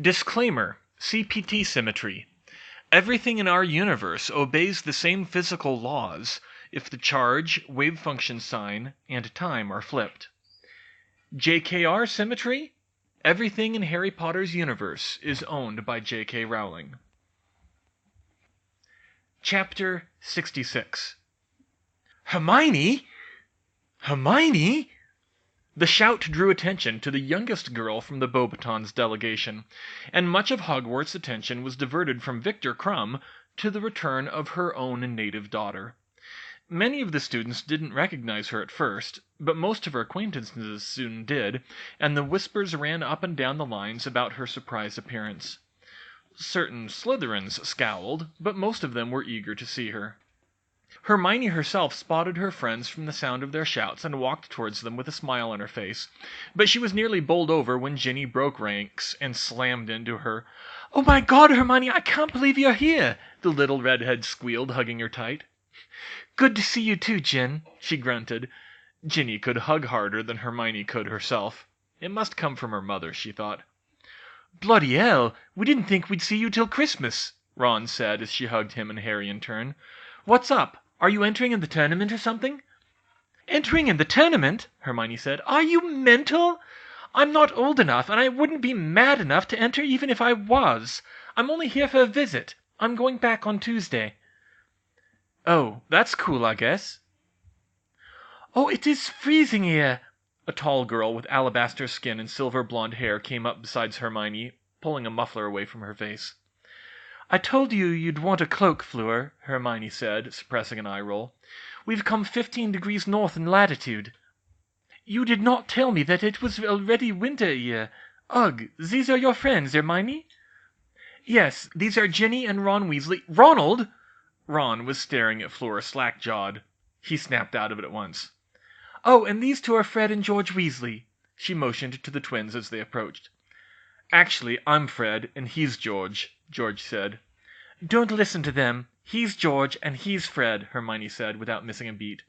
Disclaimer: CPT symmetry. Everything in our universe obeys the same physical laws if the charge, wave function sign, and time are flipped. JKR symmetry. Everything in Harry Potter's universe is owned by J.K. Rowling. Chapter 66. Hermione? Hermione? The shout drew attention to the youngest girl from the Beauxbatons delegation, and much of Hogwarts' attention was diverted from Victor Crumb to the return of her own native daughter. Many of the students didn't recognize her at first, but most of her acquaintances soon did, and the whispers ran up and down the lines about her surprise appearance. Certain Slytherins scowled, but most of them were eager to see her. Hermione herself spotted her friends from the sound of their shouts and walked towards them with a smile on her face, but she was nearly bowled over when Ginny broke ranks and slammed into her. "Oh my God, Hermione, I can't believe you're here!" the little redhead squealed, hugging her tight. "Good to see you too, Gin," she grunted. Ginny could hug harder than Hermione could herself. It must come from her mother, she thought. "Bloody hell, we didn't think we'd see you till Christmas," Ron said as she hugged him and Harry in turn. "What's up? Are you entering in the tournament or something?" "Entering in the tournament?" Hermione said. "Are you mental? I'm not old enough, and I wouldn't be mad enough to enter even if I was. I'm only here for a visit. I'm going back on Tuesday." "Oh, that's cool, I guess." "Oh, it is freezing here." A tall girl with alabaster skin and silver blonde hair came up beside Hermione, pulling a muffler away from her face. "I told you you'd want a cloak, Fleur," Hermione said, suppressing an eye roll. "We've come 15 degrees north in latitude." "You did not tell me that it was already winter here. Ugh, these are your friends, Hermione?" "Yes, these are Ginny and Ron Weasley." "Ronald!" Ron was staring at Fleur slack-jawed. He snapped out of it at once. "Oh, and these two are Fred and George Weasley." She motioned to the twins as they approached. "Actually, I'm Fred, and he's George," George said. "Don't listen to them. He's George, and he's Fred," Hermione said, without missing a beat.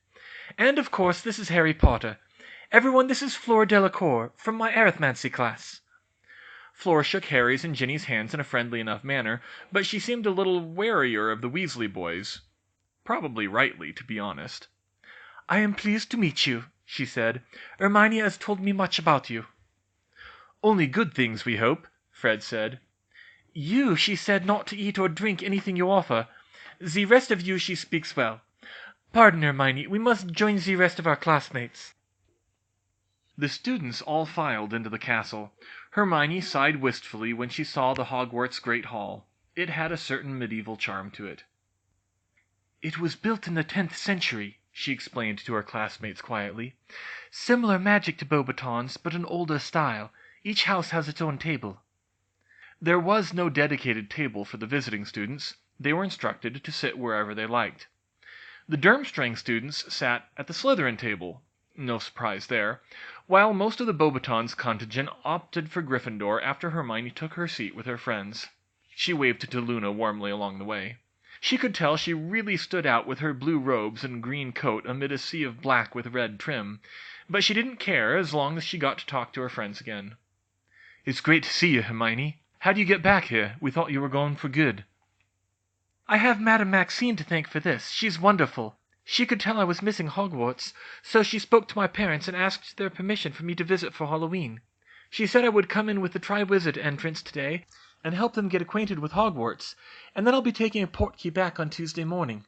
"And, of course, this is Harry Potter. Everyone, this is Fleur Delacour, from my Arithmancy class." Fleur shook Harry's and Ginny's hands in a friendly enough manner, but she seemed a little warier of the Weasley boys. Probably rightly, to be honest. "I am pleased to meet you," she said. "Hermione has told me much about you." "Only good things, we hope," Fred said. "You she said not to eat or drink anything you offer. The rest of you she speaks well. Pardon, Hermione, we must join the rest of our classmates." The students all filed into the castle. Hermione sighed wistfully when she saw the Hogwarts Great Hall. It had a certain medieval charm to it. "It was built in the 10th century," she explained to her classmates quietly. "Similar magic to Beauxbatons, but an older style. Each house has its own table." There was no dedicated table for the visiting students. They were instructed to sit wherever they liked. The Durmstrang students sat at the Slytherin table. No surprise there, while most of the Beauxbatons contingent opted for Gryffindor after Hermione took her seat with her friends. She waved to Luna warmly along the way. She could tell she really stood out with her blue robes and green coat amid a sea of black with red trim, but she didn't care as long as she got to talk to her friends again. "It's great to see you, Hermione. How do you get back here? We thought you were gone for good." "I have Madame Maxime to thank for this. She's wonderful. She could tell I was missing Hogwarts, so she spoke to my parents and asked their permission for me to visit for Halloween. She said I would come in with the Triwizard entrance today and help them get acquainted with Hogwarts, and then I'll be taking a portkey back on Tuesday morning."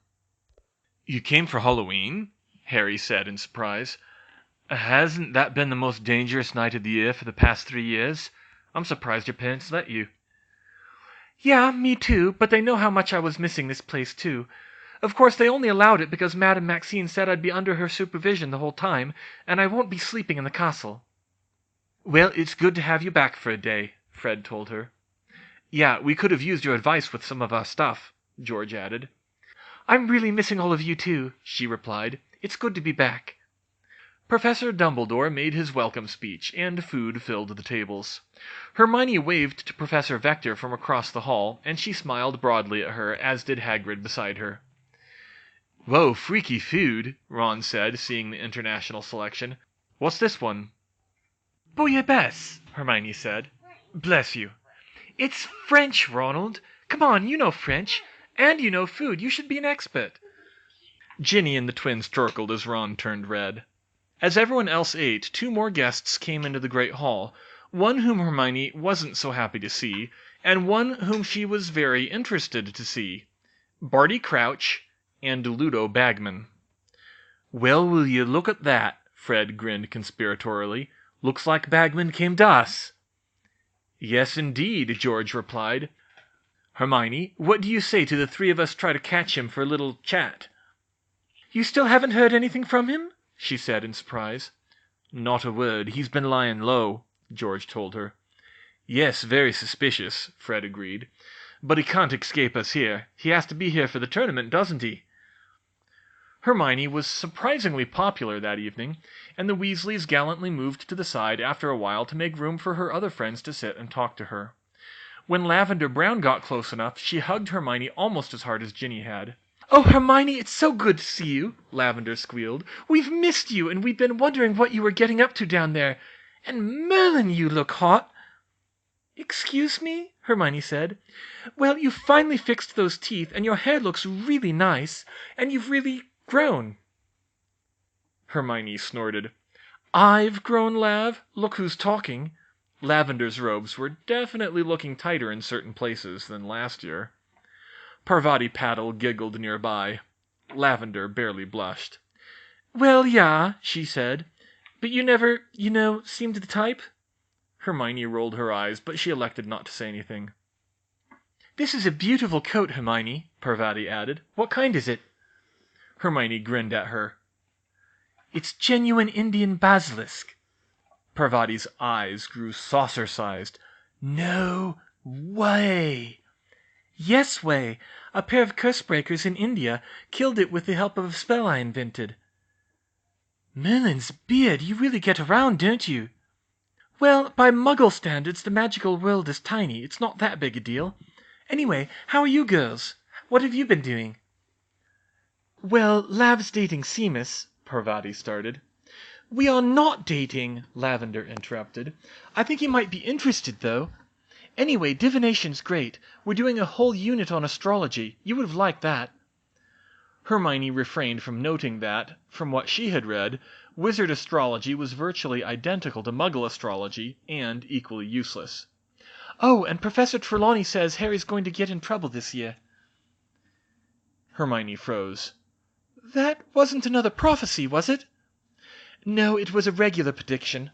"You came for Halloween?" Harry said in surprise. "Hasn't that been the most dangerous night of the year for the past 3 years? I'm surprised your parents let you." "Yeah, me too, but they know how much I was missing this place too. Of course they only allowed it because Madame Maxime said I'd be under her supervision the whole time, and I won't be sleeping in the castle." "Well, it's good to have you back for a day," Fred told her. "Yeah, we could have used your advice with some of our stuff," George added. "I'm really missing all of you too," she replied. "It's good to be back." Professor Dumbledore made his welcome speech, and food filled the tables. Hermione waved to Professor Vector from across the hall, and she smiled broadly at her, as did Hagrid beside her. "Whoa, freaky food," Ron said, seeing the international selection. "What's this one?" "Bouillabaisse," Hermione said. "Bless you. It's French, Ronald. Come on, you know French. And you know food. You should be an expert. Ginny and the twins chortled as Ron turned red. As everyone else ate, two more guests came into the great hall, one whom Hermione wasn't so happy to see, and one whom she was very interested to see. Barty Crouch and Ludo Bagman. "Well, will you look at that?" Fred grinned conspiratorially. "Looks like Bagman came to us." "Yes, indeed," George replied. "Hermione, what do you say to the three of us try to catch him for a little chat?" "You still haven't heard anything from him?" she said in surprise. "Not a word. He's been lying low," George told her. "Yes, very suspicious," Fred agreed. "But he can't escape us here. He has to be here for the tournament, doesn't he?" Hermione was surprisingly popular that evening, and the Weasleys gallantly moved to the side after a while to make room for her other friends to sit and talk to her. When Lavender Brown got close enough, she hugged Hermione almost as hard as Ginny had. "Oh, Hermione, it's so good to see you," Lavender squealed. "We've missed you, and we've been wondering what you were getting up to down there. And Merlin, you look hot." "Excuse me?" Hermione said. "Well, you've finally fixed those teeth, and your hair looks really nice, and you've really grown." Hermione snorted. "I've grown, Lav? Look who's talking." Lavender's robes were definitely looking tighter in certain places than last year. Parvati Paddle giggled nearby. Lavender barely blushed. "Well, yeah," she said. "But you never, seemed the type." Hermione rolled her eyes, but she elected not to say anything. "This is a beautiful coat, Hermione," Parvati added. "What kind is it?" Hermione grinned at her. "It's genuine Indian basilisk." Parvati's eyes grew saucer-sized. "No way!" "Yes way! A pair of curse-breakers in India killed it with the help of a spell I invented." "Merlin's beard, you really get around, don't you?" "Well, by Muggle standards, the magical world is tiny. It's not that big a deal. Anyway, how are you girls? What have you been doing?" "Well, Lav's dating Seamus," Parvati started. "We are not dating," Lavender interrupted. "I think he might be interested, though. Anyway, divination's great. We're doing a whole unit on astrology. You would have liked that." Hermione refrained from noting that, from what she had read, wizard astrology was virtually identical to Muggle astrology, and equally useless. "Oh, and Professor Trelawney says Harry's going to get in trouble this year." Hermione froze. "That wasn't another prophecy, was it?" "No, it was a regular prediction,"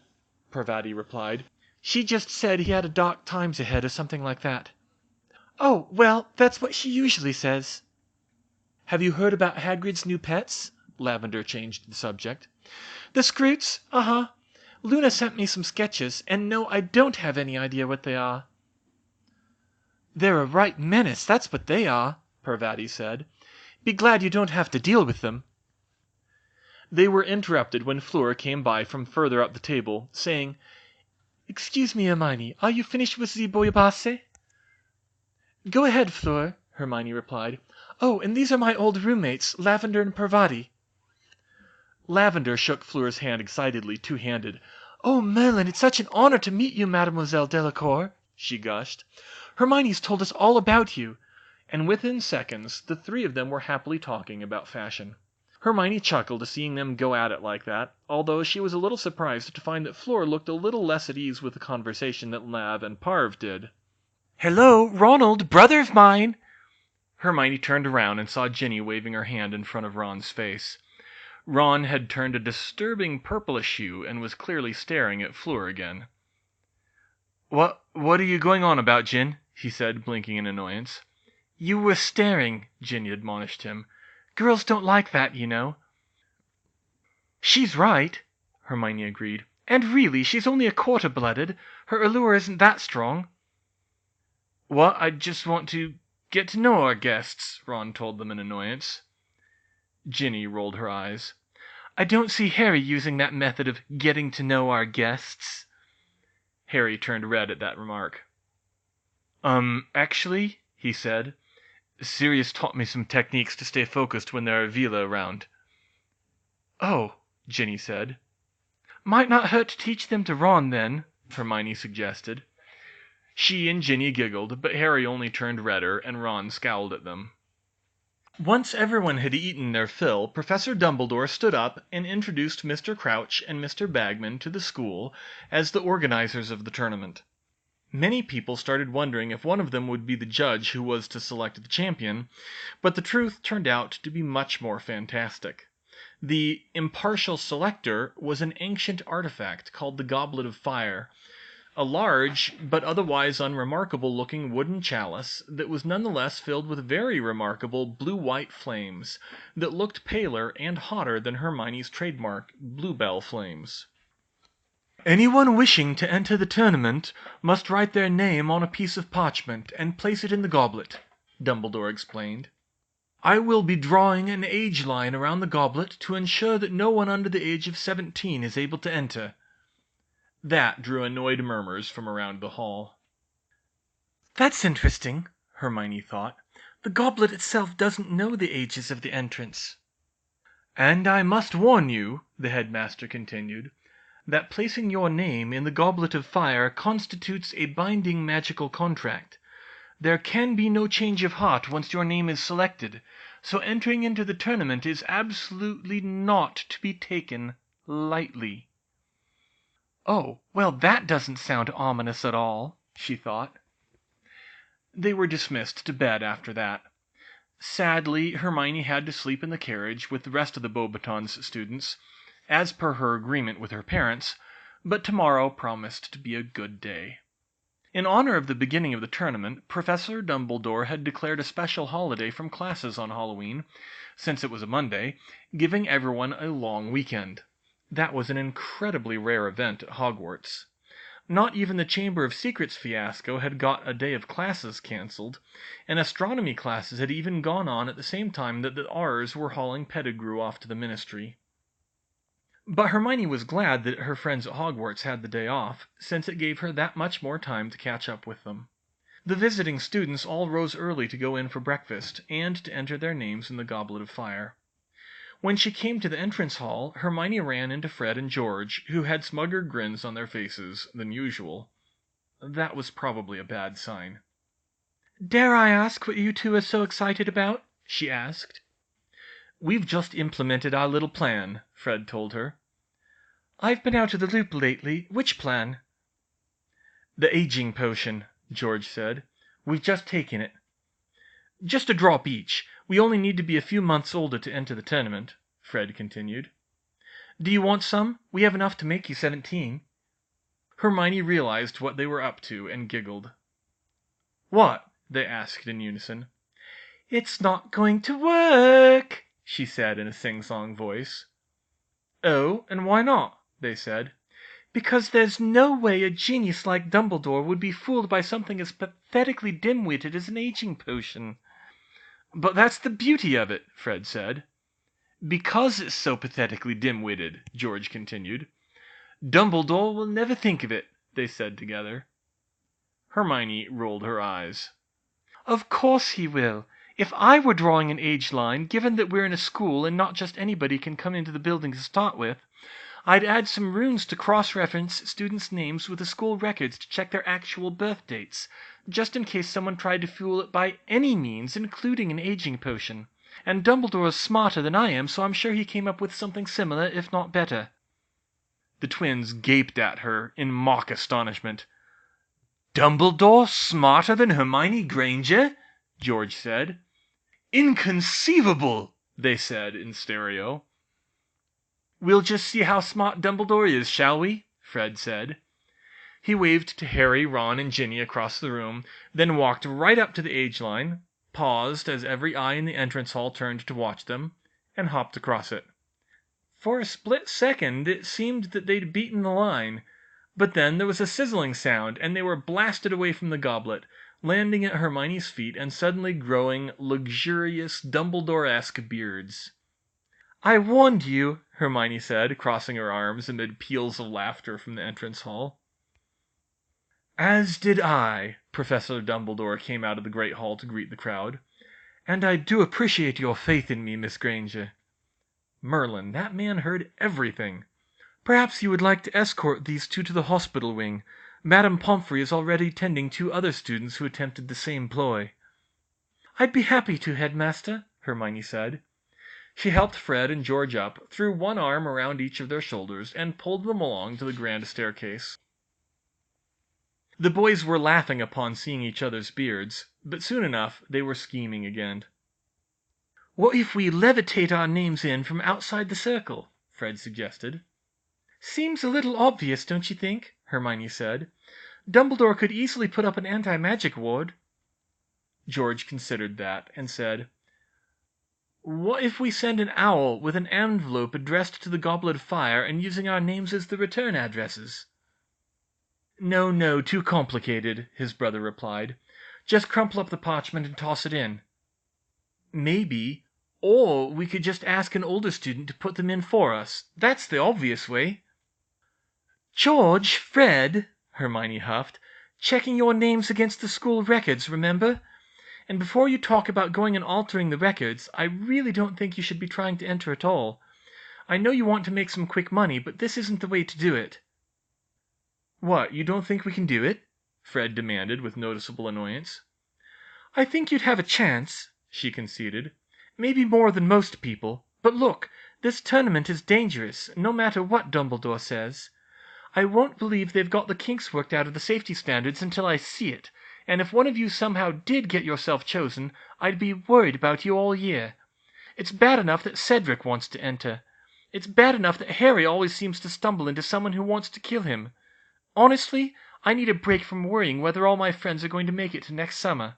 Parvati replied. "She just said he had a dark times ahead or something like that." "Oh, well, that's what she usually says." "Have you heard about Hagrid's new pets?" Lavender changed the subject. "The Scroots? Uh-huh. Luna sent me some sketches, and no, I don't have any idea what they are." "They're a right menace, that's what they are," Parvati said. "Be glad you don't have to deal with them." They were interrupted when Fleur came by from further up the table, saying, "Excuse me, Hermione, are you finished with the bouillabaisse?" "Go ahead, Fleur," Hermione replied. "Oh, and these are my old roommates, Lavender and Parvati." Lavender shook Fleur's hand excitedly, two-handed. "Oh, Merlin, it's such an honor to meet you, Mademoiselle Delacour," she gushed. "Hermione's told us all about you." And within seconds the three of them were happily talking about fashion. Hermione chuckled seeing them go at it like that, although she was a little surprised to find that Fleur looked a little less at ease with the conversation than Lav and Parv did. "Hello, Ronald, brother of mine!" Hermione turned around and saw Ginny waving her hand in front of Ron's face. Ron had turned a disturbing purplish hue and was clearly staring at Fleur again. What are you going on about, Gin?" he said, blinking in annoyance. "You were staring," Ginny admonished him. "Girls don't like that, you know." "She's right," Hermione agreed. "And really, she's only a quarter-blooded. Her allure isn't that strong." "What? I just want to get to know our guests," Ron told them in annoyance. Ginny rolled her eyes. "I don't see Harry using that method of getting to know our guests." Harry turned red at that remark. Actually," he said, "Sirius taught me some techniques to stay focused when there are Vila around." "Oh," Ginny said. "Might not hurt to teach them to Ron, then," Hermione suggested. She and Ginny giggled, but Harry only turned redder, and Ron scowled at them. Once everyone had eaten their fill, Professor Dumbledore stood up and introduced Mr. Crouch and Mr. Bagman to the school as the organizers of the tournament. Many people started wondering if one of them would be the judge who was to select the champion, but the truth turned out to be much more fantastic. The impartial selector was an ancient artifact called the Goblet of Fire, a large but otherwise unremarkable-looking wooden chalice that was nonetheless filled with very remarkable blue-white flames that looked paler and hotter than Hermione's trademark bluebell flames. "Anyone wishing to enter the tournament must write their name on a piece of parchment and place it in the goblet," Dumbledore explained. "I will be drawing an age line around the goblet to ensure that no one under the age of 17 is able to enter." That drew annoyed murmurs from around the hall. "That's interesting," Hermione thought. "The goblet itself doesn't know the ages of the entrants." "And I must warn you," the headmaster continued, "that placing your name in the Goblet of Fire constitutes a binding magical contract. There can be no change of heart once your name is selected, so entering into the tournament is absolutely not to be taken lightly." "Oh, well, that doesn't sound ominous at all," she thought. They were dismissed to bed after that. Sadly, Hermione had to sleep in the carriage with the rest of the Beauxbatons students, as per her agreement with her parents, but tomorrow promised to be a good day. In honor of the beginning of the tournament, Professor Dumbledore had declared a special holiday from classes on Halloween, since it was a Monday, giving everyone a long weekend. That was an incredibly rare event at Hogwarts. Not even the Chamber of Secrets fiasco had got a day of classes cancelled, and astronomy classes had even gone on at the same time that the R's were hauling Pettigrew off to the Ministry. But Hermione was glad that her friends at Hogwarts had the day off, since it gave her that much more time to catch up with them. The visiting students all rose early to go in for breakfast, and to enter their names in the Goblet of Fire. When she came to the entrance hall, Hermione ran into Fred and George, who had smugger grins on their faces than usual. That was probably a bad sign. "Dare I ask what you two are so excited about?" she asked. "We've just implemented our little plan," Fred told her. "I've been out of the loop lately. Which plan?" "The aging potion," George said. "We've just taken it." "Just a drop each. We only need to be a few months older to enter the tournament," Fred continued. "Do you want some? We have enough to make you 17. Hermione realized what they were up to and giggled. "What?" they asked in unison. "It's not going to work," she said in a sing-song voice. "Oh, and why not?" they said. "Because there's no way a genius like Dumbledore would be fooled by something as pathetically dim-witted as an aging potion." "But that's the beauty of it," Fred said. "Because it's so pathetically dim-witted," George continued. "Dumbledore will never think of it," they said together. Hermione rolled her eyes. "Of course he will. If I were drawing an age line, given that we're in a school and not just anybody can come into the building to start with, I'd add some runes to cross-reference students' names with the school records to check their actual birth dates, just in case someone tried to fool it by any means, including an aging potion. And Dumbledore's smarter than I am, so I'm sure he came up with something similar, if not better." The twins gaped at her in mock astonishment. "Dumbledore smarter than Hermione Granger?" George said. "Inconceivable!" they said in stereo. "We'll just see how smart Dumbledore is, shall we?" Fred said. He waved to Harry, Ron, and Ginny across the room, then walked right up to the age line, paused as every eye in the entrance hall turned to watch them, and hopped across it. For a split second it seemed that they'd beaten the line, but then there was a sizzling sound, and they were blasted away from the goblet, landing at Hermione's feet and suddenly growing luxurious Dumbledore-esque beards. "I warned you," Hermione said, crossing her arms amid peals of laughter from the entrance hall. "As did I." Professor Dumbledore came out of the Great Hall to greet the crowd. "And I do appreciate your faith in me, Miss Granger." Merlin, that man heard everything. "Perhaps you would like to escort these two to the hospital wing. Madame Pomfrey is already tending 2 other students who attempted the same ploy." "I'd be happy to, Headmaster," Hermione said. She helped Fred and George up, threw one arm around each of their shoulders, and pulled them along to the grand staircase. The boys were laughing upon seeing each other's beards, but soon enough they were scheming again. "What if we levitate our names in from outside the circle?" Fred suggested. "Seems a little obvious, don't you think?" Hermione said. "Dumbledore could easily put up an anti-magic ward." George considered that, and said, "What if we send an owl with an envelope addressed to the Goblet of Fire and using our names as the return addresses?" "No, too complicated," his brother replied. "Just crumple up the parchment and toss it in." "Maybe. Or we could just ask an older student to put them in for us. That's the obvious way." "George, Fred," Hermione huffed, "checking your names against the school records, remember? And before you talk about going and altering the records, I really don't think you should be trying to enter at all. I know you want to make some quick money, but this isn't the way to do it." "What, you don't think we can do it?" Fred demanded with noticeable annoyance. "I think you'd have a chance," she conceded. "Maybe more than most people. But look, this tournament is dangerous, no matter what Dumbledore says. I won't believe they've got the kinks worked out of the safety standards until I see it, and if one of you somehow did get yourself chosen, I'd be worried about you all year. It's bad enough that Cedric wants to enter. It's bad enough that Harry always seems to stumble into someone who wants to kill him. Honestly, I need a break from worrying whether all my friends are going to make it to next summer."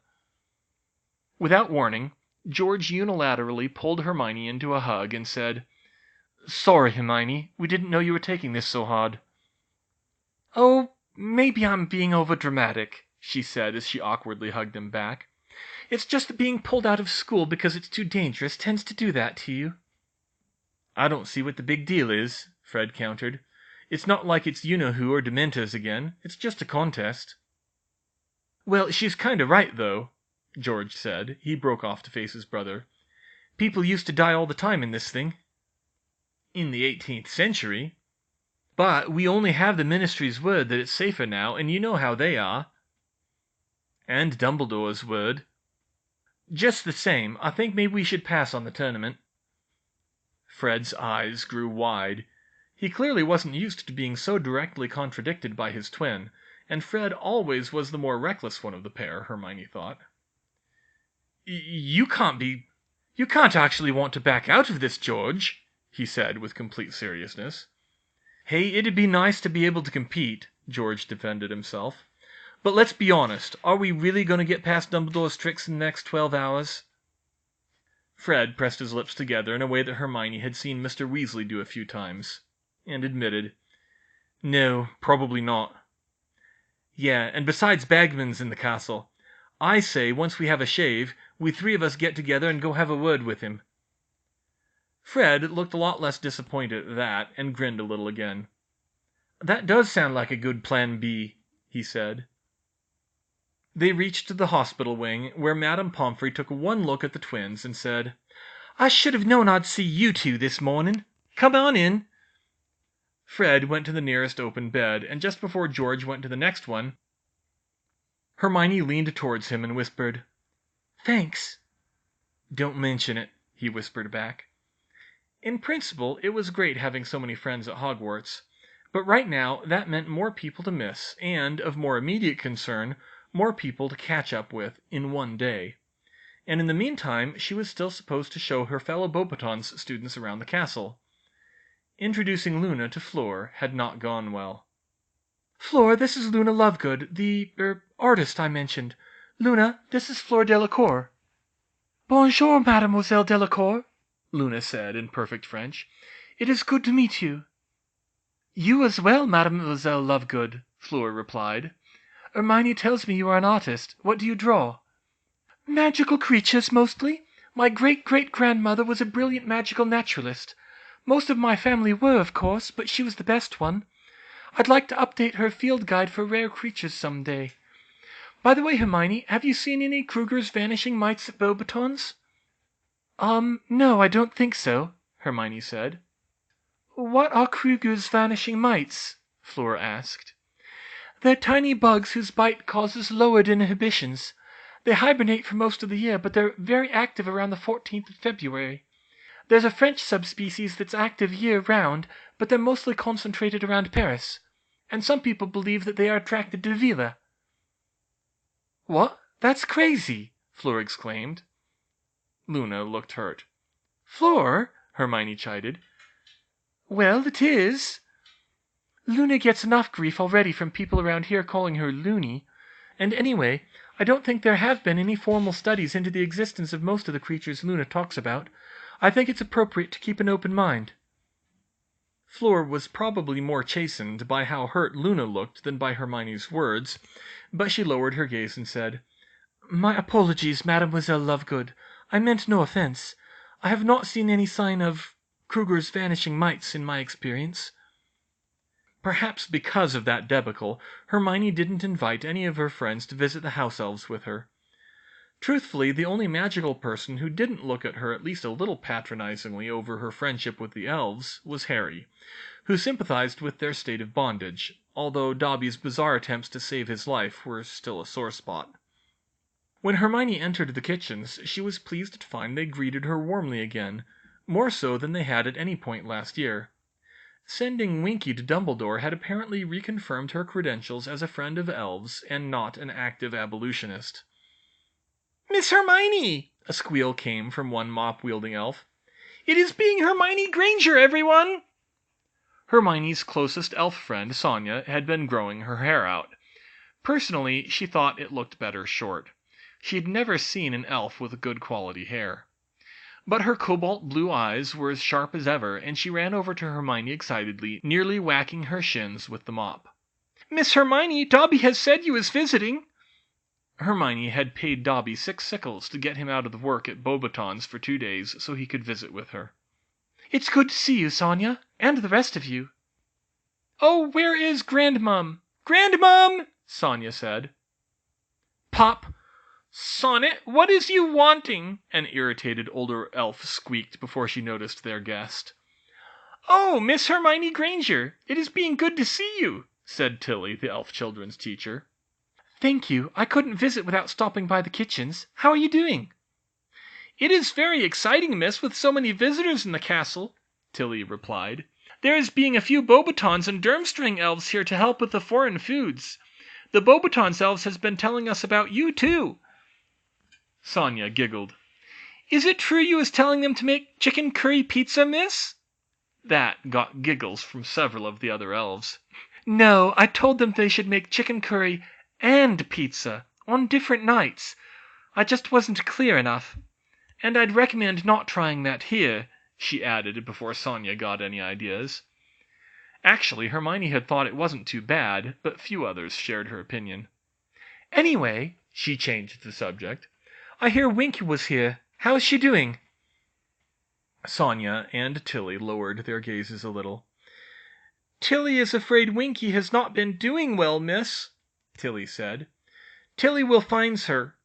Without warning, George unilaterally pulled Hermione into a hug and said, "Sorry, Hermione, we didn't know you were taking this so hard." "Oh, maybe I'm being overdramatic," she said as she awkwardly hugged him back. "It's just that being pulled out of school because it's too dangerous tends to do that to you." "I don't see what the big deal is," Fred countered. "It's not like it's you-know-who or Dementors again. It's just a contest." "Well, she's kinda right, though," George said. He broke off to face his brother. "People used to die all the time in this thing." "In the 18th century. But we only have the Ministry's word that it's safer now, and you know how they are." "And Dumbledore's word." "Just the same, I think maybe we should pass on the tournament." Fred's eyes grew wide. He clearly wasn't used to being so directly contradicted by his twin, and Fred always was the more reckless one of the pair, Hermione thought. You can't actually want to back out of this, George," he said with complete seriousness. "Hey, it'd be nice to be able to compete," George defended himself. "But let's be honest, are we really going to get past Dumbledore's tricks in the next 12 hours? Fred pressed his lips together in a way that Hermione had seen Mr. Weasley do a few times, and admitted, "No, probably not." "Yeah, and besides Bagman's in the castle. I say, once we have a shave, we 3 of us get together and go have a word with him." Fred looked a lot less disappointed at that, and grinned a little again. "That does sound like a good plan B," he said. They reached the hospital wing, where Madame Pomfrey took one look at the twins and said, "I should have known I'd see you 2 this morning. Come on in." Fred went to the nearest open bed, and just before George went to the next one, Hermione leaned towards him and whispered, "Thanks." "Don't mention it," he whispered back. In principle, it was great having so many friends at Hogwarts, but right now that meant more people to miss, and, of more immediate concern, more people to catch up with in one day. And in the meantime she was still supposed to show her fellow Beauxbatons students around the castle. Introducing Luna to Fleur had not gone well. "Fleur, this is Luna Lovegood, the artist I mentioned. Luna, this is Fleur Delacour." "Bonjour, Mademoiselle Delacour," Luna said in perfect French. "It is good to meet you." "You as well, Mademoiselle Lovegood," Fleur replied. "Hermione tells me you are an artist. What do you draw?" "Magical creatures, mostly. My great-great-grandmother was a brilliant magical naturalist. Most of my family were, of course, but she was the best one. I'd like to update her field guide for rare creatures some day. By the way, Hermione, have you seen any Kruger's Vanishing Mites at Beauxbatons?" No, I don't think so," Hermione said. "What are Kruger's Vanishing Mites?" Fleur asked. They're tiny bugs whose bite causes lowered inhibitions. They hibernate for most of the year, but they're very active around the 14th of February. There's a French subspecies that's active year-round, but they're mostly concentrated around Paris. And some people believe that they are attracted to Vila." "What? That's crazy!" Fleur exclaimed. Luna looked hurt. "Fleur," Hermione chided. "Well, it is. Luna gets enough grief already from people around here calling her loony. And anyway, I don't think there have been any formal studies into the existence of most of the creatures Luna talks about. I think it's appropriate to keep an open mind." Fleur was probably more chastened by how hurt Luna looked than by Hermione's words, but she lowered her gaze and said, "My apologies, Mademoiselle Lovegood. I meant no offense. I have not seen any sign of Kruger's vanishing mites in my experience." Perhaps because of that debacle, Hermione didn't invite any of her friends to visit the house elves with her. Truthfully, the only magical person who didn't look at her at least a little patronizingly over her friendship with the elves was Harry, who sympathized with their state of bondage, although Dobby's bizarre attempts to save his life were still a sore spot. When Hermione entered the kitchens, she was pleased to find they greeted her warmly again, more so than they had at any point last year. Sending Winky to Dumbledore had apparently reconfirmed her credentials as a friend of elves and not an active abolitionist. "Miss Hermione!" A squeal came from one mop-wielding elf. "It is being Hermione Granger, everyone!" Hermione's closest elf friend, Sonia, had been growing her hair out. Personally, she thought it looked better short. She'd never seen an elf with good quality hair. But her cobalt blue eyes were as sharp as ever, and she ran over to Hermione excitedly, nearly whacking her shins with the mop. "Miss Hermione, Dobby has said you is visiting." Hermione had paid Dobby 6 sickles to get him out of the work at Beauxbatons for 2 days so he could visit with her. "It's good to see you, Sonia, and the rest of you." "Oh, where is Grandmum? Grandmum!" Sonia said. "Pop! Sonnet, what is you wanting?" an irritated older elf squeaked before she noticed their guest. "Oh, Miss Hermione Granger, it is being good to see you," said Tilly, the elf children's teacher. "Thank you. I couldn't visit without stopping by the kitchens. How are you doing?" "It is very exciting, miss, with so many visitors in the castle," Tilly replied. "There is being a few Beauxbatons and Durmstrang elves here to help with the foreign foods. The Beauxbatons elves has been telling us about you, too." Sonia giggled. "Is it true you was telling them to make chicken curry pizza, miss?" That got giggles from several of the other elves. "No, I told them they should make chicken curry and pizza on different nights. I just wasn't clear enough. And I'd recommend not trying that here," she added before Sonia got any ideas. Actually, Hermione had thought it wasn't too bad, but few others shared her opinion. "Anyway," she changed the subject, "I hear Winky was here. How is she doing?" Sonia and Tilly lowered their gazes a little. "Tilly is afraid Winky has not been doing well, miss," Tilly said. "Tilly will finds her."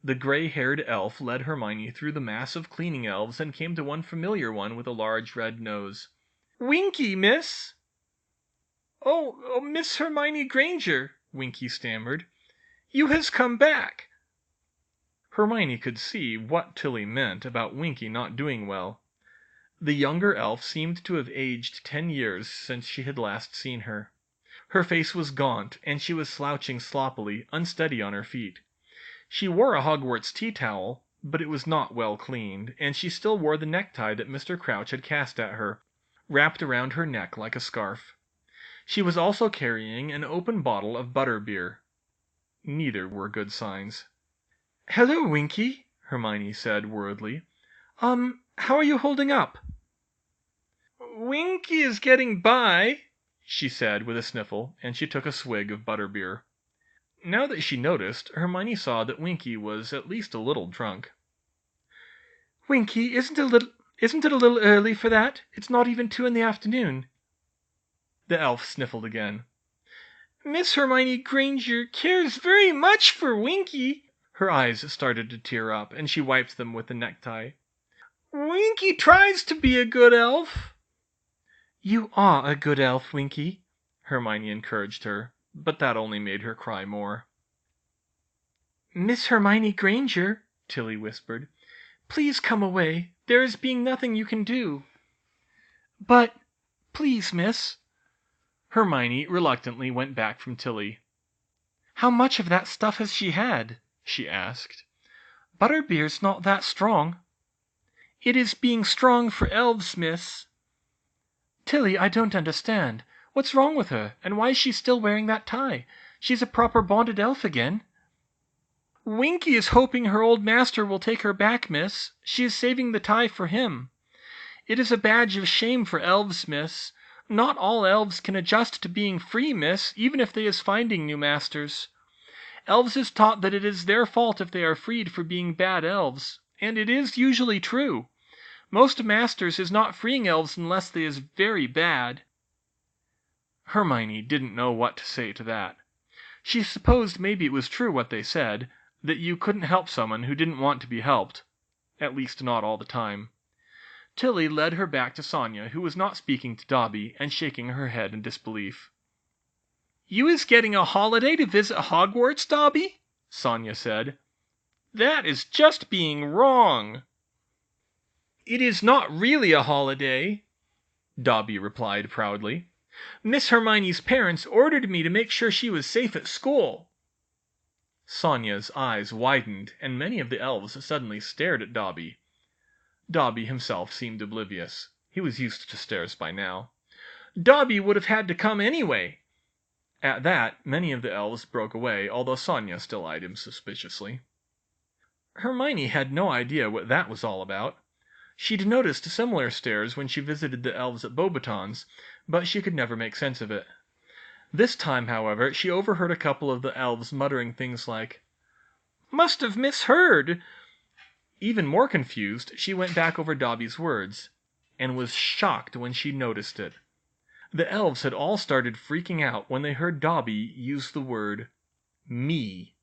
The gray-haired elf led Hermione through the mass of cleaning elves and came to one familiar one with a large red nose. "Winky, miss." Oh, Miss Hermione Granger," Winky stammered. "You has come back." Hermione could see what Tilly meant about Winky not doing well. The younger elf seemed to have aged 10 years since she had last seen her. Her face was gaunt, and she was slouching sloppily, unsteady on her feet. She wore a Hogwarts tea towel, but it was not well cleaned, and she still wore the necktie that Mr. Crouch had cast at her, wrapped around her neck like a scarf. She was also carrying an open bottle of butterbeer. Neither were good signs. "Hello, Winky," Hermione said worriedly. How are you holding up?" "Winky is getting by," she said with a sniffle, and she took a swig of butterbeer. Now that she noticed, Hermione saw that Winky was at least a little drunk. "Winky, isn't it a little early for that? It's not even 2 in the afternoon." The elf sniffled again. "Miss Hermione Granger cares very much for Winky." Her eyes started to tear up, and she wiped them with the necktie. "Winky tries to be a good elf." "You are a good elf, Winky," Hermione encouraged her, but that only made her cry more. "Miss Hermione Granger," Tilly whispered, "please come away. There is being nothing you can do." "But, please, miss." Hermione reluctantly went back from Tilly. "How much of that stuff has she had?" she asked. "Butterbeer's not that strong." "It is being strong for elves, miss." "Tilly, I don't understand. What's wrong with her, and why is she still wearing that tie? She's a proper bonded elf again." "Winky is hoping her old master will take her back, miss. She is saving the tie for him. It is a badge of shame for elves, miss. Not all elves can adjust to being free, miss, even if they is finding new masters. Elves is taught that it is their fault if they are freed for being bad elves, and it is usually true. Most masters is not freeing elves unless they is very bad." Hermione didn't know what to say to that. She supposed maybe it was true what they said, that you couldn't help someone who didn't want to be helped. At least not all the time. Tilly led her back to Sonia, who was not speaking to Dobby, and shaking her head in disbelief. "You is getting a holiday to visit Hogwarts, Dobby?" Sonia said. "That is just being wrong." "It is not really a holiday," Dobby replied proudly. "Miss Hermione's parents ordered me to make sure she was safe at school." Sonia's eyes widened, and many of the elves suddenly stared at Dobby. Dobby himself seemed oblivious. He was used to stares by now. "Dobby would have had to come anyway." At that, many of the elves broke away, although Sonia still eyed him suspiciously. Hermione had no idea what that was all about. She'd noticed similar stares when she visited the elves at Beauxbatons, but she could never make sense of it. This time, however, she overheard a couple of the elves muttering things like, "Must have misheard." Even more confused, she went back over Dobby's words, and was shocked when she noticed it. The elves had all started freaking out when they heard Dobby use the word me.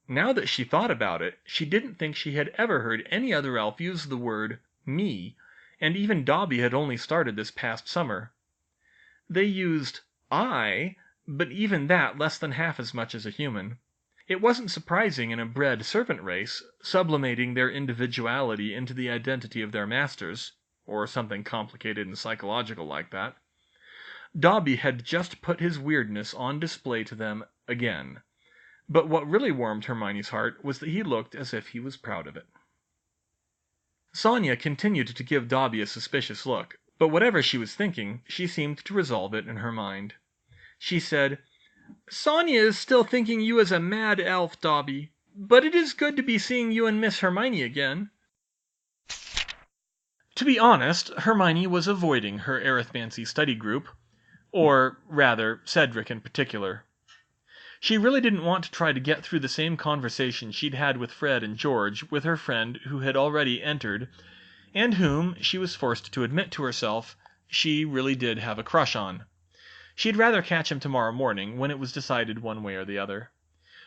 Now that she thought about it, she didn't think she had ever heard any other elf use the word me, and even Dobby had only started this past summer. They used I, but even that less than half as much as a human. It wasn't surprising in a bred servant race, sublimating their individuality into the identity of their masters, or something complicated and psychological like that. Dobby had just put his weirdness on display to them again. But what really warmed Hermione's heart was that he looked as if he was proud of it. Sonia continued to give Dobby a suspicious look, but whatever she was thinking, she seemed to resolve it in her mind. She said, "Sonia is still thinking you as a mad elf, Dobby, but it is good to be seeing you and Miss Hermione again." To be honest, Hermione was avoiding her Arithmancy study group, or, rather, Cedric in particular. She really didn't want to try to get through the same conversation she'd had with Fred and George with her friend who had already entered, and whom, she was forced to admit to herself, she really did have a crush on. She'd rather catch him tomorrow morning, when it was decided one way or the other.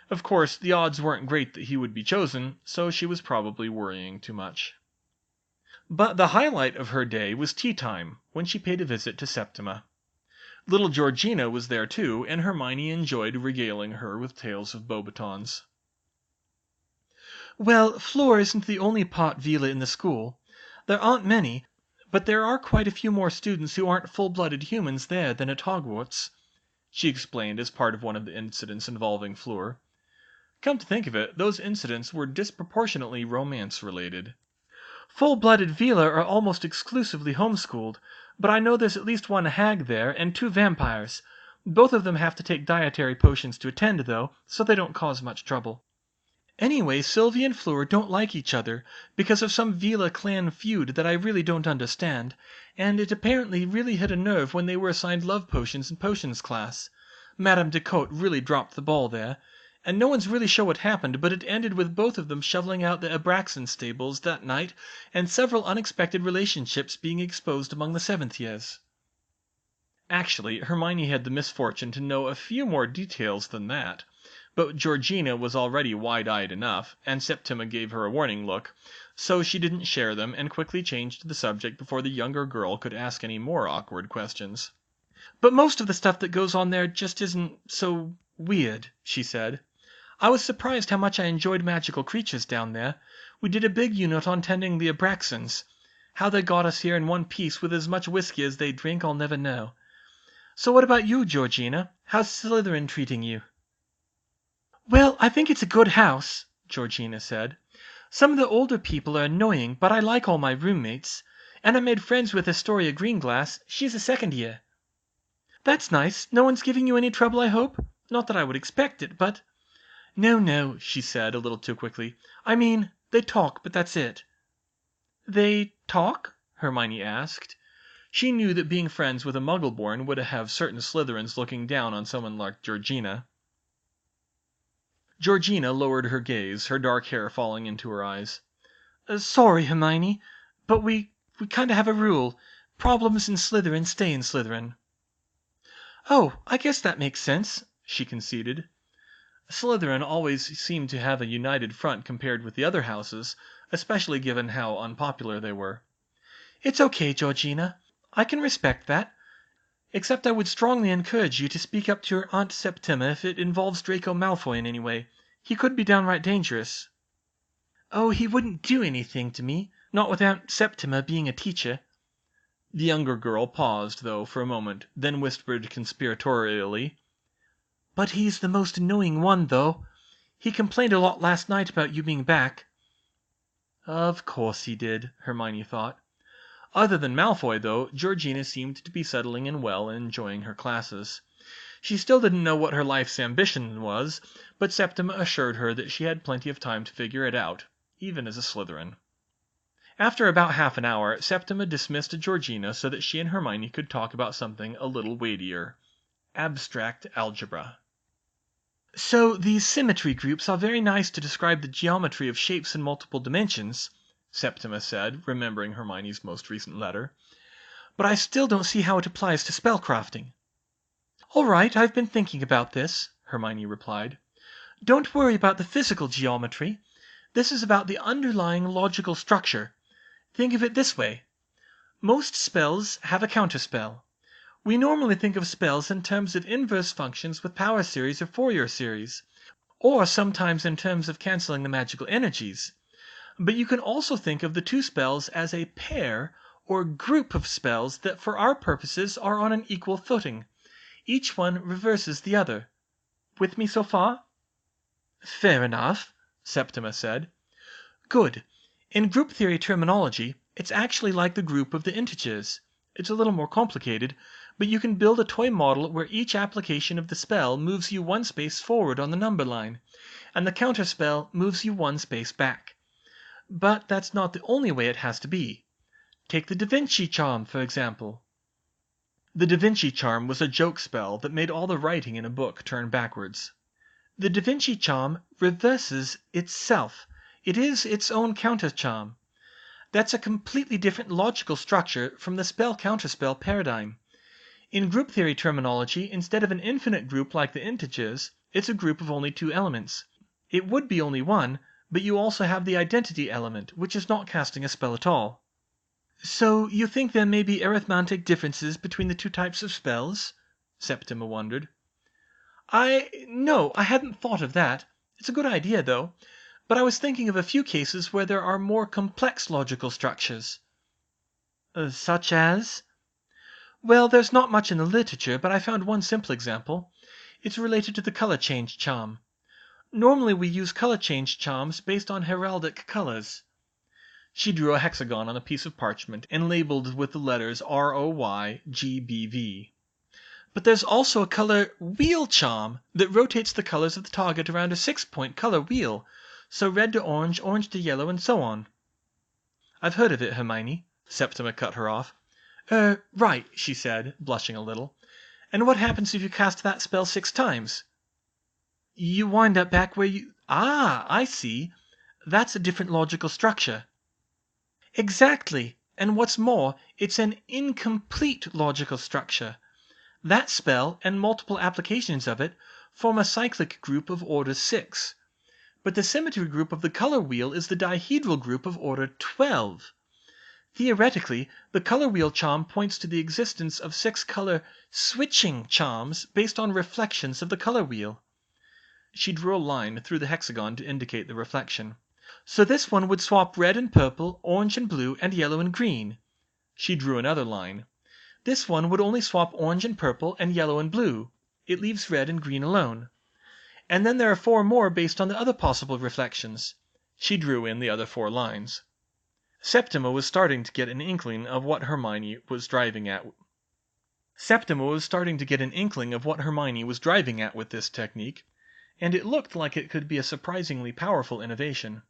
Of course, the odds weren't great that he would be chosen, so she was probably worrying too much. But the highlight of her day was tea time, when she paid a visit to Septima. Little Georgina was there too, and Hermione enjoyed regaling her with tales of Beauxbatons. "Well, Fleur isn't the only pot vila in the school. There aren't many, but there are quite a few more students who aren't full-blooded humans there than at Hogwarts," she explained as part of one of the incidents involving Fleur. Come to think of it, those incidents were disproportionately romance-related. "Full-blooded vila are almost exclusively homeschooled, but I know there's at least one hag there, and 2 vampires. Both of them have to take dietary potions to attend, though, so they don't cause much trouble. Anyway, Sylvie and Fleur don't like each other, because of some Vila clan feud that I really don't understand, and it apparently really hit a nerve when they were assigned love potions in potions class. Madame de Cote really dropped the ball there, and no one's really sure what happened, but it ended with both of them shoveling out the Abraxan stables that night, and several unexpected relationships being exposed among the 7th years." Actually, Hermione had the misfortune to know a few more details than that, but Georgina was already wide-eyed enough, and Septima gave her a warning look, so she didn't share them and quickly changed the subject before the younger girl could ask any more awkward questions. But most of the stuff that goes on there just isn't so weird, she said. I was surprised how much I enjoyed magical creatures down there. We did a big unit on tending the Abraxans. How they got us here in one piece with as much whiskey as they drink, I'll never know. So what about you, Georgina? How's Slytherin treating you? Well, I think it's a good house, Georgina said. Some of the older people are annoying, but I like all my roommates. And I made friends with Astoria Greenglass. She's a second year. That's nice. No one's giving you any trouble, I hope? Not that I would expect it, but... No, she said, a little too quickly. I mean, they talk, but that's it. They talk? Hermione asked. She knew that being friends with a Muggle-born would have certain Slytherins looking down on someone like Georgina. Georgina lowered her gaze, her dark hair falling into her eyes. Sorry, Hermione, but we kind of have a rule. Problems in Slytherin stay in Slytherin. Oh, I guess that makes sense, she conceded. Slytherin always seemed to have a united front compared with the other houses, especially given how unpopular they were. It's okay, Georgina. I can respect that. Except I would strongly encourage you to speak up to your Aunt Septima if it involves Draco Malfoy in any way. He could be downright dangerous. Oh, he wouldn't do anything to me, not with Aunt Septima being a teacher. The younger girl paused, though, for a moment, then whispered conspiratorially, But he's the most annoying one, though. He complained a lot last night about you being back. Of course he did, Hermione thought. Other than Malfoy, though, Georgina seemed to be settling in well and enjoying her classes. She still didn't know what her life's ambition was, but Septima assured her that she had plenty of time to figure it out, even as a Slytherin. After about half an hour, Septima dismissed Georgina so that she and Hermione could talk about something a little weightier. Abstract algebra. So these symmetry groups are very nice to describe the geometry of shapes in multiple dimensions, Septima said, remembering Hermione's most recent letter. But I still don't see how it applies to spellcrafting. All right, I've been thinking about this, Hermione replied. Don't worry about the physical geometry. This is about the underlying logical structure. Think of it this way. Most spells have a counterspell. We normally think of spells in terms of inverse functions with power series or Fourier series, or sometimes in terms of canceling the magical energies. But you can also think of the two spells as a pair or group of spells that for our purposes are on an equal footing. Each one reverses the other. With me so far? Fair enough, Septima said. Good. In group theory terminology, it's actually like the group of the integers. It's a little more complicated, but you can build a toy model where each application of the spell moves you one space forward on the number line, and the counterspell moves you one space back. But that's not the only way it has to be. Take the Da Vinci charm, for example. The Da Vinci charm was a joke spell that made all the writing in a book turn backwards. The Da Vinci charm reverses itself. It is its own counter-charm. That's a completely different logical structure from the spell-counterspell paradigm. In group theory terminology, instead of an infinite group like the integers, it's a group of only two elements. It would be only one, but you also have the identity element, which is not casting a spell at all. So you think there may be arithmetic differences between the two types of spells? Septima wondered. No, I hadn't thought of that. It's a good idea, though. But I was thinking of a few cases where there are more complex logical structures. Such as? Well, there's not much in the literature, but I found one simple example. It's related to the color change charm. Normally we use color change charms based on heraldic colors. She drew a hexagon on a piece of parchment and labeled with the letters ROYGBV. But there's also a color wheel charm that rotates the colors of the target around a 6-point color wheel, so red to orange, orange to yellow, and so on. I've heard of it, Hermione, Septima cut her off. Right, she said, blushing a little. And what happens if you cast that spell 6 times? You wind up back where you... Ah, I see. That's a different logical structure. Exactly. And what's more, it's an incomplete logical structure. That spell, and multiple applications of it, form a cyclic group of order 6. But the symmetry group of the color wheel is the dihedral group of order 12. Theoretically, the color wheel charm points to the existence of 6 color switching charms based on reflections of the color wheel. She drew a line through the hexagon to indicate the reflection. So this one would swap red and purple, orange and blue, and yellow and green. She drew another line. This one would only swap orange and purple and yellow and blue. It leaves red and green alone. And then there are 4 more based on the other possible reflections. She drew in the other 4 lines. Septima was starting to get an inkling of what Hermione was driving at with this technique, and it looked like it could be a surprisingly powerful innovation.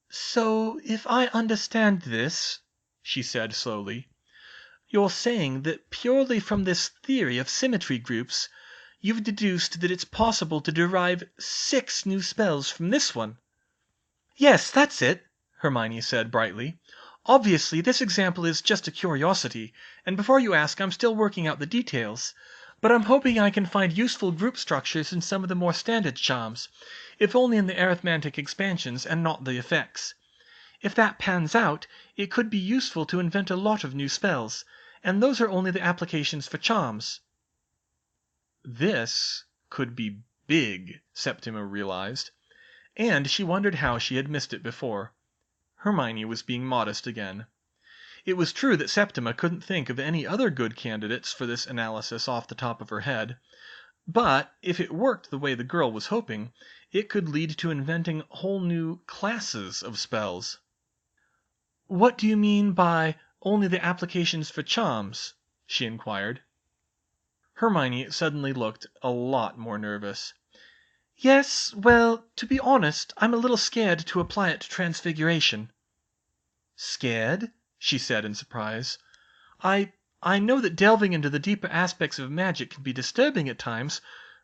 "So, if I understand this," she said slowly, "you're saying that purely from this theory of symmetry groups, you've deduced that it's possible to derive 6 new spells from this one?" "Yes, that's it," Hermione said brightly. "Obviously, this example is just a curiosity, and before you ask, I'm still working out the details. But I'm hoping I can find useful group structures in some of the more standard charms, if only in the arithmetic expansions and not the effects. If that pans out, it could be useful to invent a lot of new spells, and those are only the applications for charms." This could be big, Septima realized, and she wondered how she had missed it before. Hermione was being modest again. It was true that Septima couldn't think of any other good candidates for this analysis off the top of her head, but if it worked the way the girl was hoping, it could lead to inventing whole new classes of spells. "What do you mean by only the applications for charms?" she inquired. Hermione suddenly looked a lot more nervous. "Yes, well, to be honest, I'm a little scared to apply it to Transfiguration." "Scared?" she said in surprise. I know that delving into the deeper aspects of magic can be disturbing at times,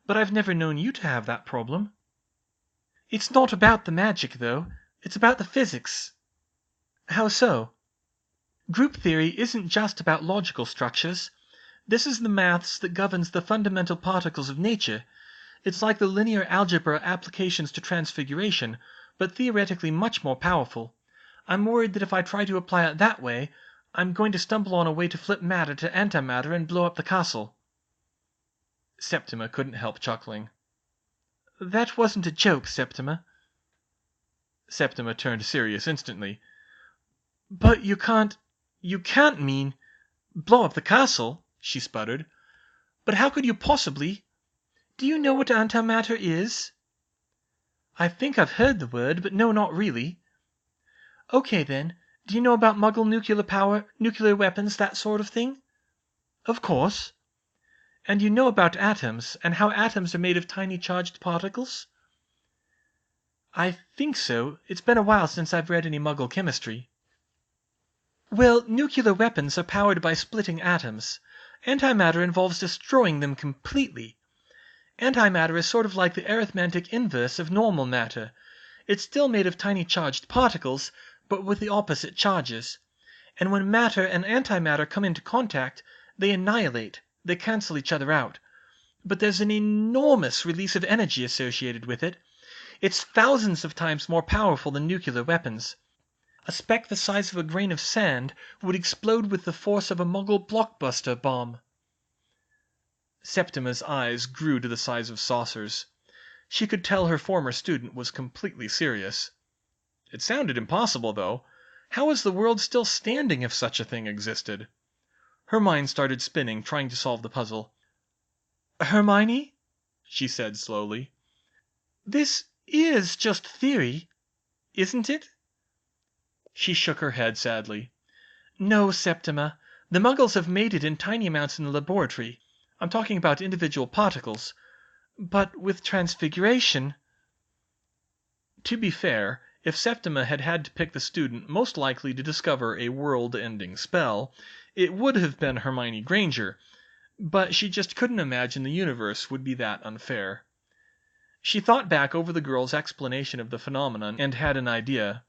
but I've never known you to have that problem." "It's not about the magic, though. It's about the physics." "How so?" "Group theory isn't just about logical structures. This is the maths that governs the fundamental particles of nature. It's like the linear algebra applications to Transfiguration, but theoretically much more powerful. I'm worried that if I try to apply it that way, I'm going to stumble on a way to flip matter to antimatter and blow up the castle." Septima couldn't help chuckling. "That wasn't a joke, Septima." Septima turned serious instantly. "But you can't mean blow up the castle," she sputtered. "But how could you possibly? Do you know what antimatter is?" "I think I've heard the word, but no, not really." "Okay, then. Do you know about Muggle nuclear power, nuclear weapons, that sort of thing?" "Of course." "And you know about atoms, and how atoms are made of tiny charged particles?" "I think so. It's been a while since I've read any Muggle chemistry." "Well, nuclear weapons are powered by splitting atoms. Antimatter involves destroying them completely. Antimatter is sort of like the arithmetic inverse of normal matter. It's still made of tiny charged particles, but with the opposite charges. And when matter and antimatter come into contact, they annihilate, they cancel each other out. But there's an enormous release of energy associated with it. It's thousands of times more powerful than nuclear weapons. A speck the size of a grain of sand would explode with the force of a Muggle blockbuster bomb." Septima's eyes grew to the size of saucers. She could tell her former student was completely serious. It sounded impossible, though. How was the world still standing if such a thing existed? Her mind started spinning, trying to solve the puzzle. "Hermione," she said slowly, "this is just theory, isn't it?" She shook her head sadly. "No, Septima. The Muggles have made it in tiny amounts in the laboratory. I'm talking about individual particles. But with Transfiguration—" To be fair, if Septima had had to pick the student most likely to discover a world-ending spell, it would have been Hermione Granger, but she just couldn't imagine the universe would be that unfair. She thought back over the girl's explanation of the phenomenon and had an idea.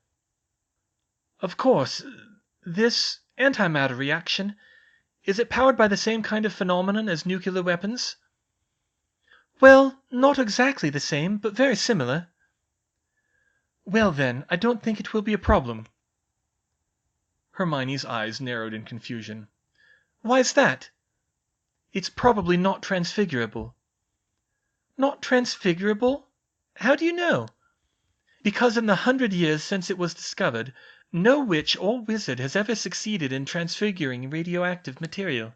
"Of course, this antimatter reaction, is it powered by the same kind of phenomenon as nuclear weapons?" "Well, not exactly the same, but very similar." "Well then, I don't think it will be a problem." Hermione's eyes narrowed in confusion. "Why's that?" "It's probably not transfigurable." "Not transfigurable? How do you know?" "Because in the 100 years since it was discovered, no witch or wizard has ever succeeded in transfiguring radioactive material."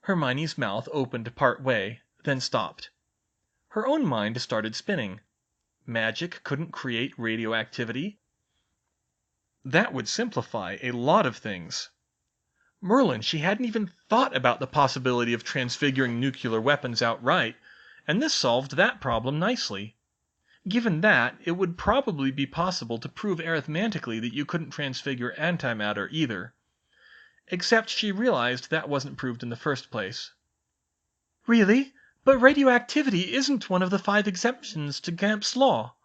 Hermione's mouth opened part way, then stopped. Her own mind started spinning. Magic couldn't create radioactivity? That would simplify a lot of things. Merlin, she hadn't even thought about the possibility of transfiguring nuclear weapons outright, and this solved that problem nicely. Given that, it would probably be possible to prove arithmetically that you couldn't transfigure antimatter either. Except she realized that wasn't proved in the first place. "Really? But radioactivity isn't one of the 5 exemptions to Gamp's law."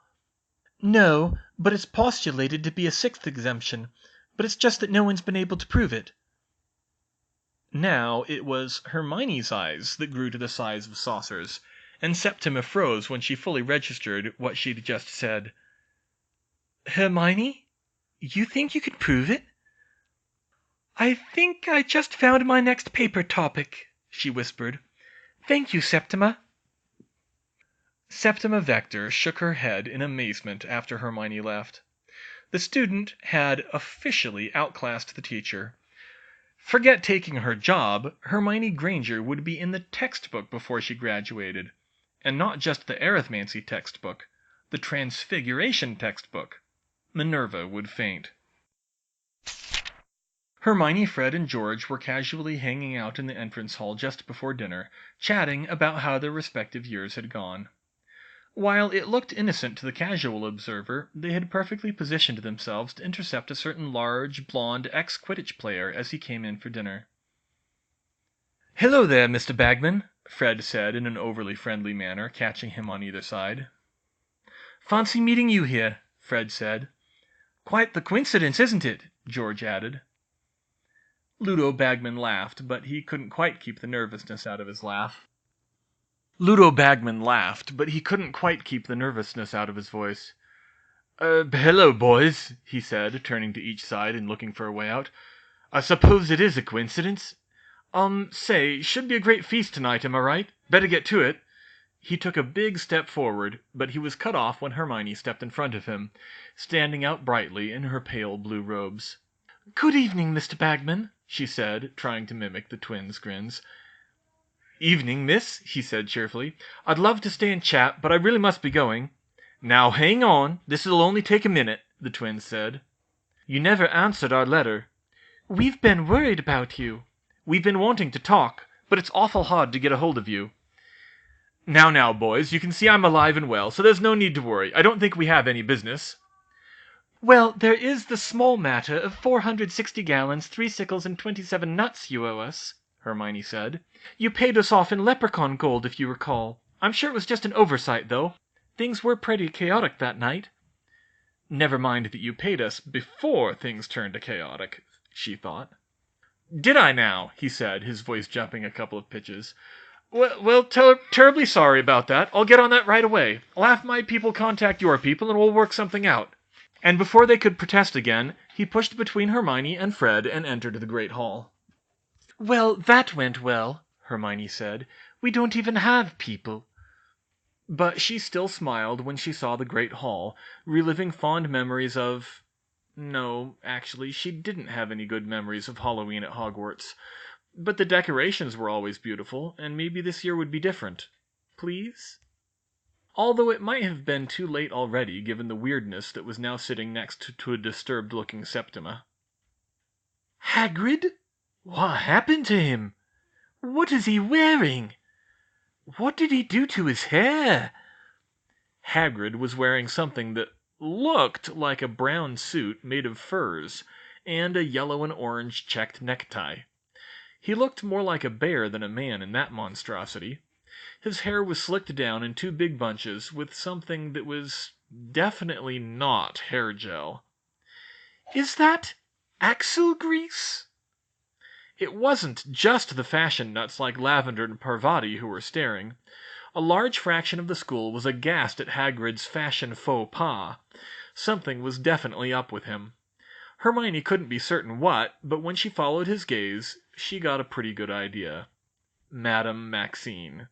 "No, but it's postulated to be a 6th exemption. But it's just that no one's been able to prove it." Now it was Hermione's eyes that grew to the size of saucers, and Septima froze when she fully registered what she'd just said. "Hermione, you think you could prove it?" "I think I just found my next paper topic," she whispered. "Thank you, Septima." Septima Vector shook her head in amazement after Hermione left. The student had officially outclassed the teacher. Forget taking her job, Hermione Granger would be in the textbook before she graduated. And not just the arithmancy textbook, the transfiguration textbook. Minerva would faint. Hermione, Fred, and George were casually hanging out in the entrance hall just before dinner, chatting about how their respective years had gone. While it looked innocent to the casual observer, they had perfectly positioned themselves to intercept a certain large, blond ex-Quidditch player as he came in for dinner. "Hello there, Mr. Bagman," Fred said in an overly friendly manner, catching him on either side. "Fancy meeting you here," Fred said. "Quite the coincidence, isn't it?" George added. Ludo Bagman laughed, but he couldn't quite keep the nervousness out of his voice. Hello, boys," he said, turning to each side and looking for a way out. "I suppose it is a coincidence. Say, should be a great feast tonight, am I right? Better get to it." He took a big step forward, but he was cut off when Hermione stepped in front of him, standing out brightly in her pale blue robes. "Good evening, Mr. Bagman," she said, trying to mimic the twins' grins. "Evening, miss," he said cheerfully. "I'd love to stay and chat, but I really must be going." "Now hang on, this'll only take a minute," the twins said. "You never answered our letter." "We've been worried about you." "We've been wanting to talk, but it's awful hard to get a hold of you." Now, boys, you can see I'm alive and well, so there's no need to worry. I don't think we have any business." "Well, there is the small matter of 460 gallons, 3 sickles, and 27 nuts you owe us," Hermione said. "You paid us off in leprechaun gold, if you recall. I'm sure it was just an oversight, though. Things were pretty chaotic that night." Never mind that you paid us before things turned chaotic, she thought. "Did I now?" he said, his voice jumping a couple of pitches. Well, terribly sorry about that. I'll get on that right away. I'll have my people contact your people, and we'll work something out." And before they could protest again, he pushed between Hermione and Fred and entered the great hall. "Well, that went well," Hermione said. "We don't even have people." But she still smiled when she saw the great hall, reliving fond memories of... No, actually, she didn't have any good memories of Halloween at Hogwarts. But the decorations were always beautiful, and maybe this year would be different. Please? Although it might have been too late already, given the weirdness that was now sitting next to a disturbed-looking Septima. "Hagrid? What happened to him? What is he wearing? What did he do to his hair?" Hagrid was wearing something that looked like a brown suit made of furs, and a yellow and orange checked necktie. He looked more like a bear than a man in that monstrosity. His hair was slicked down in 2 big bunches with something that was definitely not hair gel. "Is that axle grease?" It wasn't just the fashion nuts like Lavender and Parvati who were staring. A large fraction of the school was aghast at Hagrid's fashion faux pas. Something was definitely up with him. Hermione couldn't be certain what, but when she followed his gaze, she got a pretty good idea. Madame Maxine.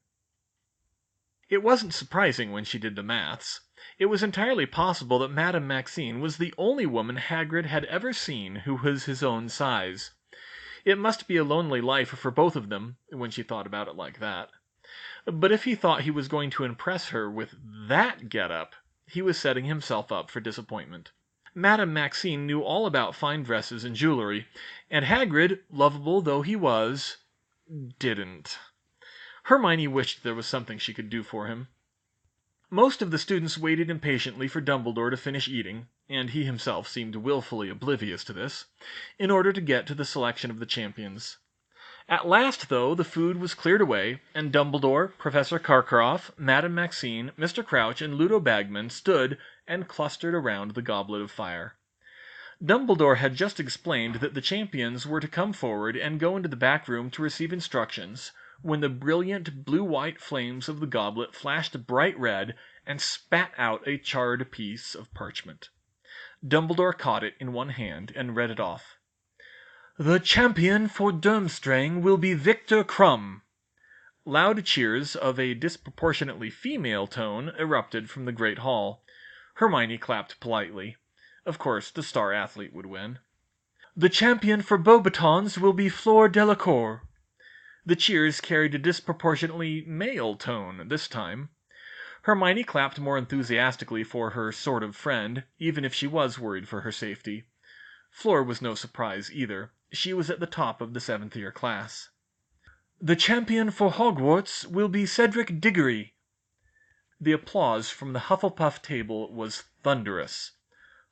It wasn't surprising when she did the maths. It was entirely possible that Madame Maxine was the only woman Hagrid had ever seen who was his own size. It must be a lonely life for both of them, when she thought about it like that. But if he thought he was going to impress her with that get-up, he was setting himself up for disappointment. Madame Maxine knew all about fine dresses and jewelry, and Hagrid, lovable though he was, didn't. Hermione wished there was something she could do for him. Most of the students waited impatiently for Dumbledore to finish eating, and he himself seemed willfully oblivious to this, in order to get to the selection of the champions. At last, though, the food was cleared away, and Dumbledore, Professor Karkaroff, Madame Maxine, Mr. Crouch, and Ludo Bagman stood and clustered around the Goblet of Fire. Dumbledore had just explained that the champions were to come forward and go into the back room to receive instructions, when the brilliant blue-white flames of the goblet flashed bright red and spat out a charred piece of parchment. Dumbledore caught it in one hand and read it off. "The champion for Durmstrang will be Victor Krum." Loud cheers of a disproportionately female tone erupted from the great hall. Hermione clapped politely. Of course, the star athlete would win. "The champion for Beauxbatons will be Fleur Delacour." The cheers carried a disproportionately male tone this time. Hermione clapped more enthusiastically for her sort of friend, even if she was worried for her safety. Fleur was no surprise either. She was at the top of the 7th-year class. "The champion for Hogwarts will be Cedric Diggory." The applause from the Hufflepuff table was thunderous.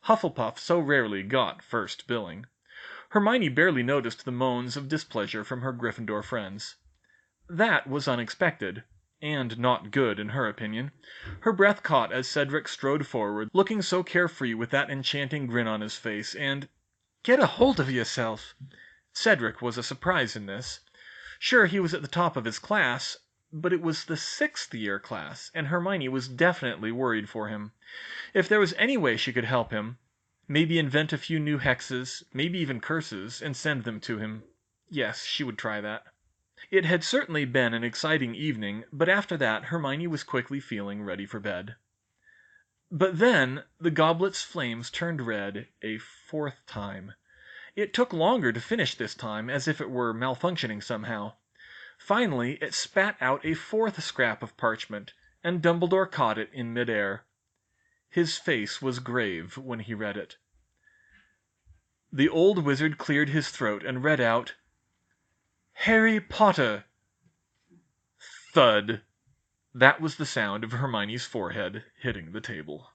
Hufflepuff so rarely got first billing. Hermione barely noticed the moans of displeasure from her Gryffindor friends. That was unexpected, and not good in her opinion. Her breath caught as Cedric strode forward, looking so carefree with that enchanting grin on his face, and "Get a hold of yourself!" Cedric was a surprise in this. Sure, he was at the top of his class, but it was the 6th-year class, and Hermione was definitely worried for him. If there was any way she could help him, maybe invent a few new hexes, maybe even curses, and send them to him. Yes, she would try that. It had certainly been an exciting evening, but after that Hermione was quickly feeling ready for bed. But then the goblet's flames turned red a 4th time. It took longer to finish this time, as if it were malfunctioning somehow. Finally, it spat out a 4th scrap of parchment, and Dumbledore caught it in midair. His face was grave when he read it. The old wizard cleared his throat and read out, "Harry Potter." Thud! That was the sound of Hermione's forehead hitting the table.